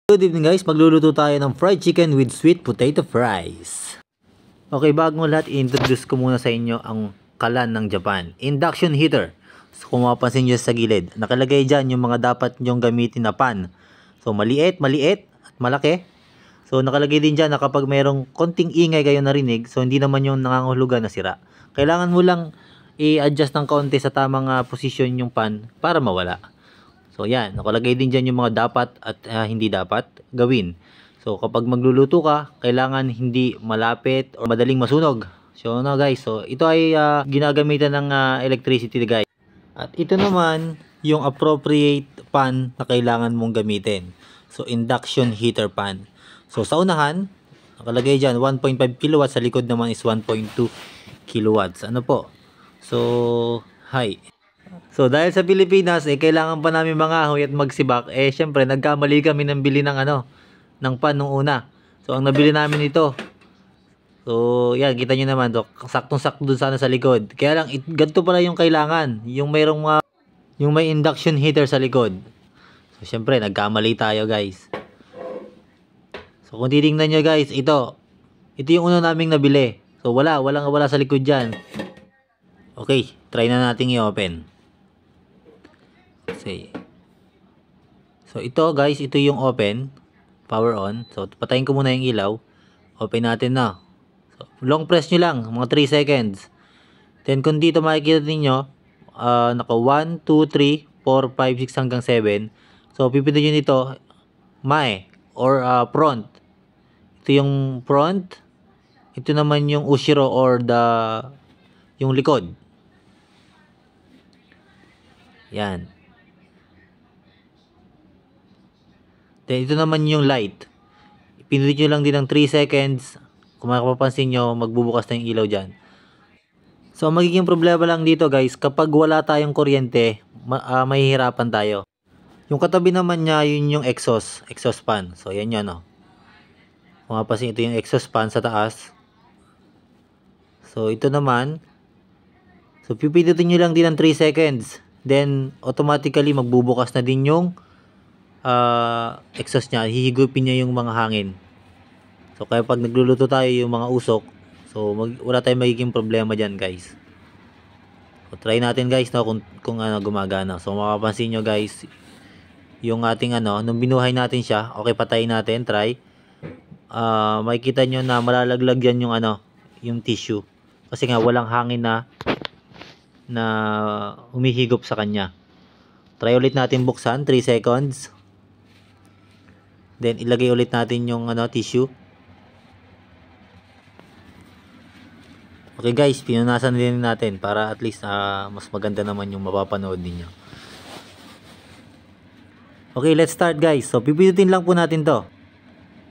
Good evening guys, magluluto tayo ng fried chicken with sweet potato fries. Okay, bago lahat, i-introduce ko muna sa inyo ang kalan ng Japan. Induction heater. So kung mapapansin nyo sa gilid, nakalagay dyan yung mga dapat nyong gamitin na pan. So maliit, at malaki. So nakalagay din dyan na kapag mayroong konting ingay kayo narinig, so hindi naman yung nangangahulugan na sira. Kailangan mo lang i-adjust ng konti sa tamang posisyon yung pan para mawala. So yan, nakalagay din dyan yung mga dapat at hindi dapat gawin. So kapag magluluto ka, kailangan hindi malapit o madaling masunog. So guys, so ito ay ginagamitan ng electricity guys. At ito naman yung appropriate pan na kailangan mong gamitin. So induction heater pan. So sa unahan, nakalagay dyan 1.5 kilowatts, sa likod naman is 1.2 kilowatts. Ano po? So, hi. So dahil sa Pilipinas kailangan pa namin mangahoy at magsibak, syempre nagkamali kami ng bili ng ng pan nung una. So ang nabili namin ito. So yan, kita nyo naman to, saktong-sakto dun sana sa likod. Kaya lang ganito pala yung kailangan, yung mayroong yung may induction heater sa likod. So syempre nagkamali tayo guys. So kung titingnan nyo guys, ito yung una naming nabili. So wala sa likod diyan. Okay, try na nating i-open. Okay. So ito guys, ito yung open, power on. So patayin ko muna yung ilaw. Open natin na. So, long press nyo lang, mga 3 seconds. Then kung dito makikita ninyo, naka 1, 2, 3, 4, 5, 6 hanggang 7. So pipindutin nyo dito, mae or front. Ito yung front. Ito naman yung ushiro or yung likod. Yan. Then ito naman yung light. Pindutin nyo lang din ng 3 seconds. Kung makapapansin nyo, magbubukas na yung ilaw dyan. So magiging problema lang dito guys, kapag wala tayong kuryente, mahihirapan tayo. Yung katabi naman niya, yun yung exhaust fan. So yan yun. Kung mapapansin, ito yung exhaust fan sa taas. So ito naman, so pipindutin nyo lang din ng 3 seconds. Then automatically magbubukas na din yung exhaust niya, hihigupin niya yung mga hangin. So kaya pag nagluluto tayo yung mga usok, so wala tayong magiging problema dyan guys. So try natin guys kung gumagana. So makapansin nyo guys, yung ating nung binuhay natin siya, okay, patayin natin, try. Makikita nyo na malalaglag yan yung tissue. Kasi nga walang hangin na humihigop sa kanya. Try ulit natin buksan, 3 seconds. Then ilagay ulit natin yung tissue. Okay guys, pinunasan din natin para at least mas maganda naman yung mapapanood niyo. Okay, let's start guys. So pipindutin lang po natin to.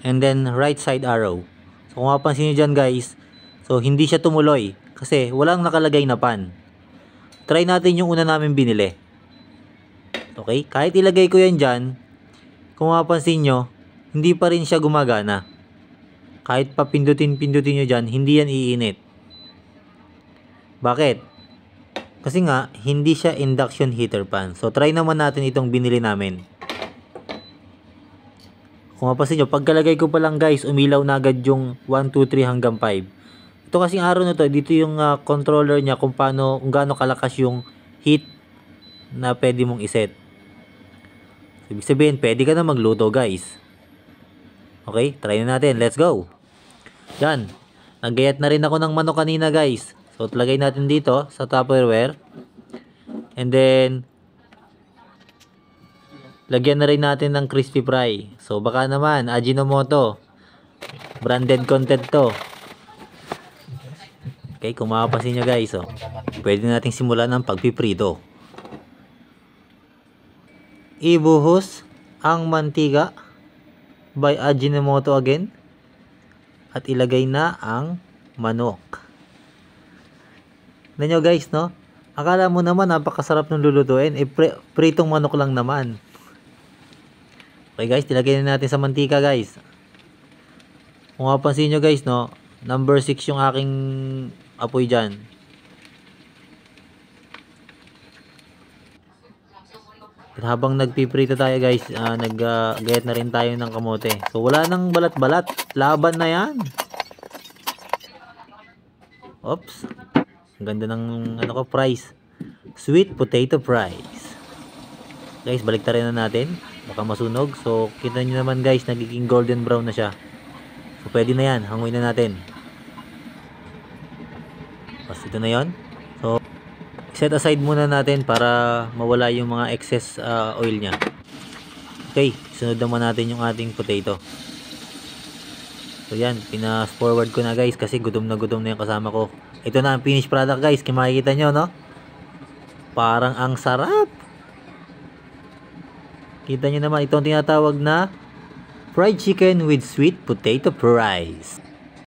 And then right side arrow. So kung mapansin niyo dyan guys, so hindi siya tumuloy kasi walang nakalagay na pan. Try natin yung una namin binili. Okay, kahit ilagay ko yan dyan, kung mapansin nyo, hindi pa rin siya gumagana. Kahit pa pindutin nyo dyan, hindi yan iinit. Bakit? Kasi nga, hindi siya induction heater pan. So try naman natin itong binili namin. Kung mapansin nyo, pagkalagay ko pa lang guys, umilaw na agad yung 1, 2, 3 hanggang 5. Ito kasing araw na to, dito yung controller niya kung gaano kalakas yung heat na pwede mong iset. So, ibig sabihin, pwede ka na magluto guys. Okay, try na natin. Let's go. Yan. Naggayat na rin ako ng manok kanina guys. So, lagay natin dito sa Tupperware. And then, lagyan na rin natin ng crispy fry. So, baka naman, Ajinomoto. Branded content to. Okay, kung makapansin nyo guys, pwede natin simulan ng pagpiprito. Ibuhos ang mantika by Ajinomoto again. At ilagay na ang manok. Tignan nyo guys, no? Akala mo naman napakasarap ng lulutuin. Pritong manok lang naman. Okay guys, tilagay na natin sa mantika guys. Kung mapansin nyo guys, no? Number 6 yung aking apoy dyan. At habang nagpiprito tayo guys, nag-gayat na rin tayo ng kamote. So wala nang balat-balat, laban na yan. Oops. Ang ganda ng ano ko, fries. Sweet potato fries. Guys, baliktarin na natin. Baka masunog. So kita nyo naman guys, nagiging golden brown na siya. So pwede na yan, hanguin na natin. Tapos ito na yon. So set aside muna natin para mawala yung mga excess oil nya. Okay, sunod naman natin yung ating potato. So yan, pinas-forward ko na guys kasi gutom na yung kasama ko. Ito na ang finished product guys, kung makikita nyo no. Parang ang sarap. Kita nyo naman, itong tinatawag na fried chicken with sweet potato fries.